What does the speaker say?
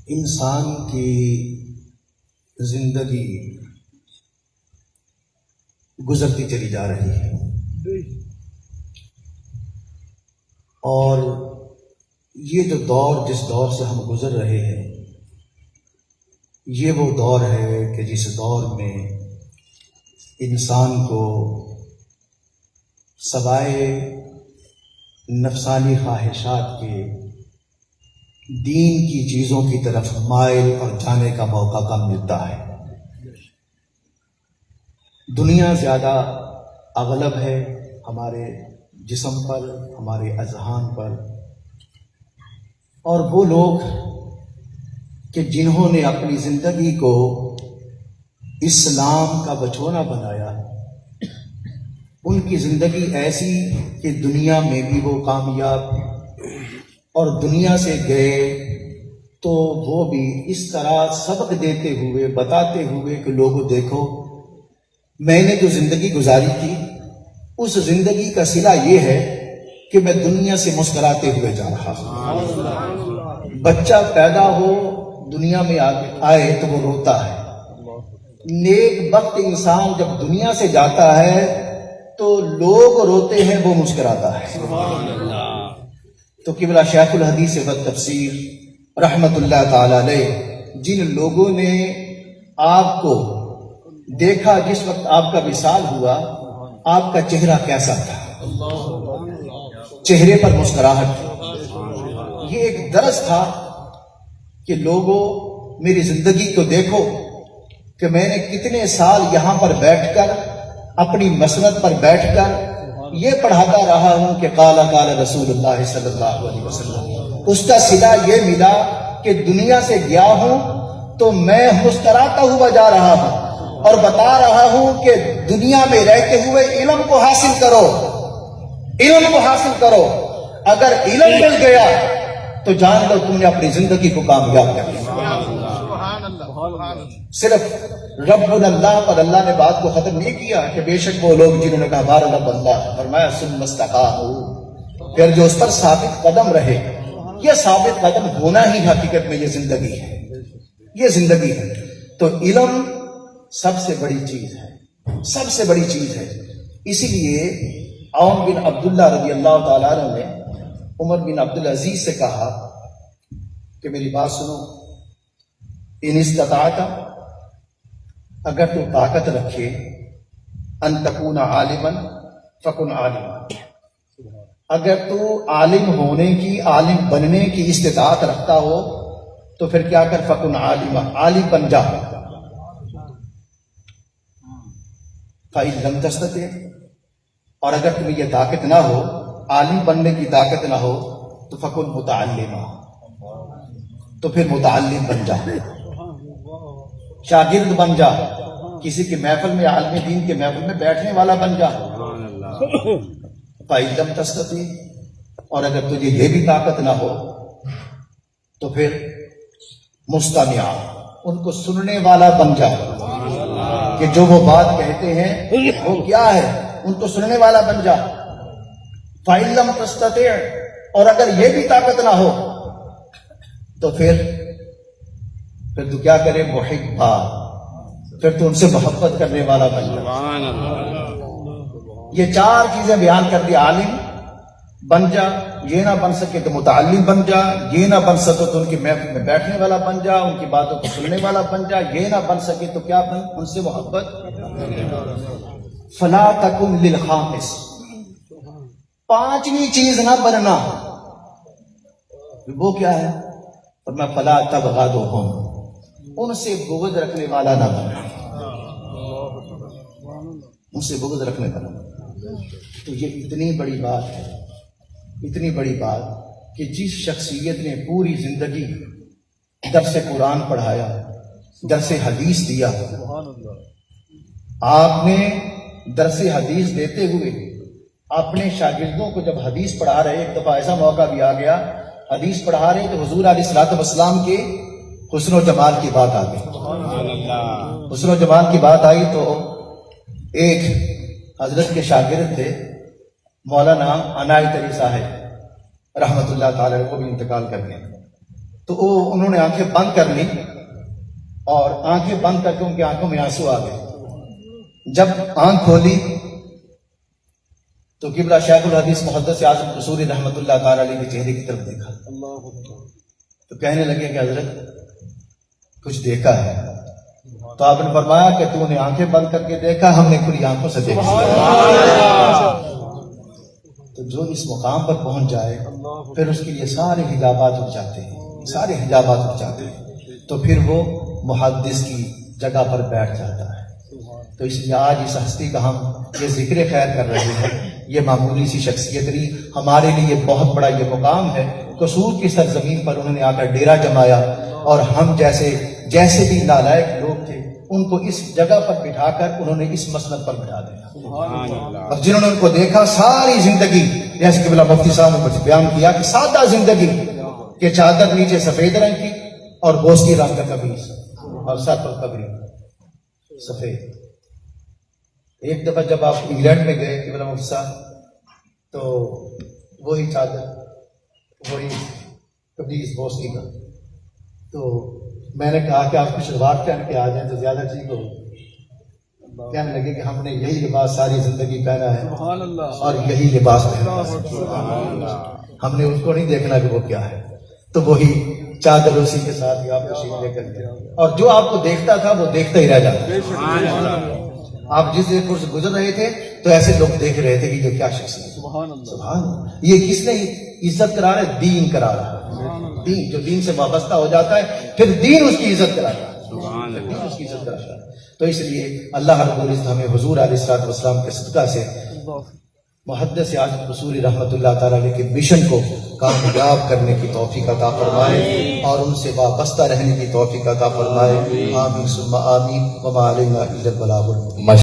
انسان کی زندگی گزرتی چلی جا رہی ہے، اور یہ جو دور جس دور سے ہم گزر رہے ہیں، یہ وہ دور ہے کہ جس دور میں انسان کو سوائے نفسانی خواہشات کے دین کی چیزوں کی طرف مائل اور جانے کا موقع کم ملتا ہے۔ دنیا زیادہ اغلب ہے ہمارے جسم پر، ہمارے اذہان پر، اور وہ لوگ کہ جنہوں نے اپنی زندگی کو اسلام کا بچھونا بنایا، ان کی زندگی ایسی کہ دنیا میں بھی وہ کامیاب، اور دنیا سے گئے تو وہ بھی اس طرح سبق دیتے ہوئے بتاتے ہوئے کہ لوگوں دیکھو میں نے جو زندگی گزاری تھی اس زندگی کا صلہ یہ ہے کہ میں دنیا سے مسکراتے ہوئے جا رہا ہوں۔ بچہ پیدا ہو دنیا میں آئے تو وہ روتا ہے، نیک بخت انسان جب دنیا سے جاتا ہے تو لوگ روتے ہیں، وہ مسکراتا ہے۔ تو قبلہ شیخ الحدیث و تفسیر رحمت اللہ تعالی علیہ جن لوگوں نے آپ کو دیکھا جس وقت آپ کا وصال ہوا، آپ کا چہرہ کیسا تھا؟ چہرے پر مسکراہٹ تھی۔ یہ ایک درس تھا کہ لوگوں میری زندگی کو دیکھو کہ میں نے کتنے سال یہاں پر بیٹھ کر اپنی مسند پر بیٹھ کر یہ پڑھاتا رہا ہوں کہ قال قال رسول اللہ صلی اللہ علیہ وسلم۔ اس کا صلہ یہ ملا کہ دنیا سے گیا ہوں تو میں مسکراتا ہوا جا رہا ہوں اور بتا رہا ہوں کہ دنیا میں رہتے ہوئے علم کو حاصل کرو، علم کو حاصل کرو۔ اگر علم مل گیا تو جان لو تم نے اپنی زندگی کو کامیاب کر لیا۔ صرف رب اللہ پر اللہ نے بات کو ختم نہیں کیا کہ بے شک وہ لوگ جنہوں نے کہا ہمارا رب اللہ، فرمایا ثم استقاموا، پھر جو اس پر ثابت قدم رہے۔ یہ ثابت قدم ہونا ہی حقیقت میں یہ زندگی ہے، یہ زندگی ہے۔ تو علم سب سے بڑی چیز ہے، سب سے بڑی چیز ہے۔ اسی لیے عون بن عبداللہ رضی اللہ تعالیٰ عنہ نے عمر بن عبدالعزیز سے کہا کہ میری بات سنو، ان استطاعت، اگر تو طاقت رکھے، ان تکون عالما فکن عالما، اگر تو عالم ہونے کی، عالم بننے کی استطاعت رکھتا ہو تو پھر کیا کر، فکن عالما، عالم بن جا۔ فإن لم تستطع، اور اگر تمہیں یہ طاقت نہ ہو، عالم بننے کی طاقت نہ ہو، تو فکن متعلما، تو پھر متعلم بن جا، شاگرد بن جا، کسی کے محفل میں، عالم دین کے محفل میں بیٹھنے والا بن جا۔ فإن لم تستطع، اور اگر تجھے یہ بھی طاقت نہ ہو تو پھر مستمع، ان کو سننے والا بن جا، کہ جو وہ بات کہتے ہیں وہ کیا ہے، ان کو سننے والا بن جا۔ فإن لم تستطع، اور اگر یہ بھی طاقت نہ ہو تو پھر تو کیا کرے، محبا، پھر تو ان سے محبت کرنے والا بن جا۔ یہ چار چیزیں بیان کر دی، عالم بن جا، یہ نہ بن سکے تو متعلم بن جا، یہ نہ بن سکے تو ان کی محفل میں بیٹھنے والا بن جا، ان کی باتوں کو سننے والا بن جا، یہ نہ بن سکے تو کیا بن، ان سے محبت۔ فلا تکن للخامس، پانچویں چیز نہ بننا، وہ کیا ہے، فرمایا فلا تبغضھم، ان سے بغض رکھنے والا نہ بننا، ان سے بغض رکھنے والا نہ بننا۔ تو یہ اتنی بڑی بات ہے، اتنی بڑی بات کہ جس شخصیت نے پوری زندگی درس قرآن پڑھایا، درس حدیث دیا، آپ نے درس حدیث دیتے ہوئے اپنے شاگردوں کو جب حدیث پڑھا رہے، ایک دفعہ ایسا موقع بھی آ گیا، حدیث پڑھا رہے تو حضور علیہ الصلوۃ والسلام کے حسن و جمال کی بات آ گئی۔ حسن و جمال کی بات آئی تو ایک حضرت کے شاگرد تھے مولانا عنایت علی صاحب رحمت اللہ تعالی، وہ بھی انتقال کر گئے۔ تو انہوں نے آنکھیں بند کر لی اور آنکھیں بند کر کے ان کی آنکھوں میں آنسو آ گئے. جب آنکھ کھولی تو قبلہ شیخ الحدیث محدث اعظم قصوری رحمۃ اللہ تعالی علیہ کے چہرے کی طرف دیکھا تو کہنے لگے کہ حضرت کچھ دیکھا ہے. تو آپ نے فرمایا کہ تو نے آنکھیں بند کر کے دیکھا, ہم نے کھلی آنکھوں سے دیکھا. تو جو اس مقام پر پہنچ جائے پھر اس کے لیے سارے حجابات اٹھ جاتے ہیں, سارے حجابات اٹھ جاتے ہیں, تو پھر وہ محدث کی جگہ پر بیٹھ جاتا ہے. تو اس لیے آج اس ہستی کا ہم یہ ذکر خیر کر رہے ہیں. یہ معمولی سی شخصیت نہیں, ہمارے لیے بہت بڑا یہ مقام ہے. قصور کی سرزمین پر انہوں نے آ کر ڈیرا جمایا اور ہم جیسے بھی نالائق لوگ تھے ان کو اس جگہ پر بٹھا کر انہوں نے اس مسند پر بٹھا دیا. اور جنہوں نے ان کو دیکھا ساری زندگی, جیسے کہ بلا مفتی صاحب نے بیان کیا کہ سادہ زندگی کہ چادر نیچے سفید رنگ کی اور گوشتی رنگ کا قمیص اور سر پر پگڑی سفید. ایک دفعہ جب آپ انگلینڈ میں گئے کہ بلا مفتی صاحب تو وہی چادر وہی قمیص گوشتی کا, تو میں نے کہا کہ آپ کو شلوار پہن کے آ جائیں تو زیادہ ٹھیک ہو. کہنے لگے کہ ہم نے یہی لباس ساری زندگی پہنا ہے اور یہی لباس پہنا ہے, ہم نے اس کو نہیں دیکھنا کہ وہ کیا ہے. تو وہی چادر اسی کے ساتھ آپ تشریف لے کر کے, اور جو آپ کو دیکھتا تھا وہ دیکھتا ہی رہ جاتا. آپ جس جگہ سے گزر رہے تھے تو ایسے لوگ دیکھ رہے تھے کہ یہ کیا شخصیت ہے. سبحان اللہ. یہ کس نے عزت کرا رہا ہے؟ دین کرا رہا ہے. دین جو دین سے وابستہ ہو جاتا ہے پھر دین اس کی عزت کراتا ہے, دین اس کی عزت کراتا ہے. تو اس لیے اللہ رب العزت ہمیں حضور علیہ الصلوۃ والسلام کے صدقہ سے محدث اعظم قصوری رحمۃ اللہ تعالی علیہ کے مشن کو کامیاب کرنے کی توفیق عطا فرمائے اور ان سے وابستہ رہنے کی توفیق عطا فرمائے. آمین ثم آمین. وما علینا الا البلاغ.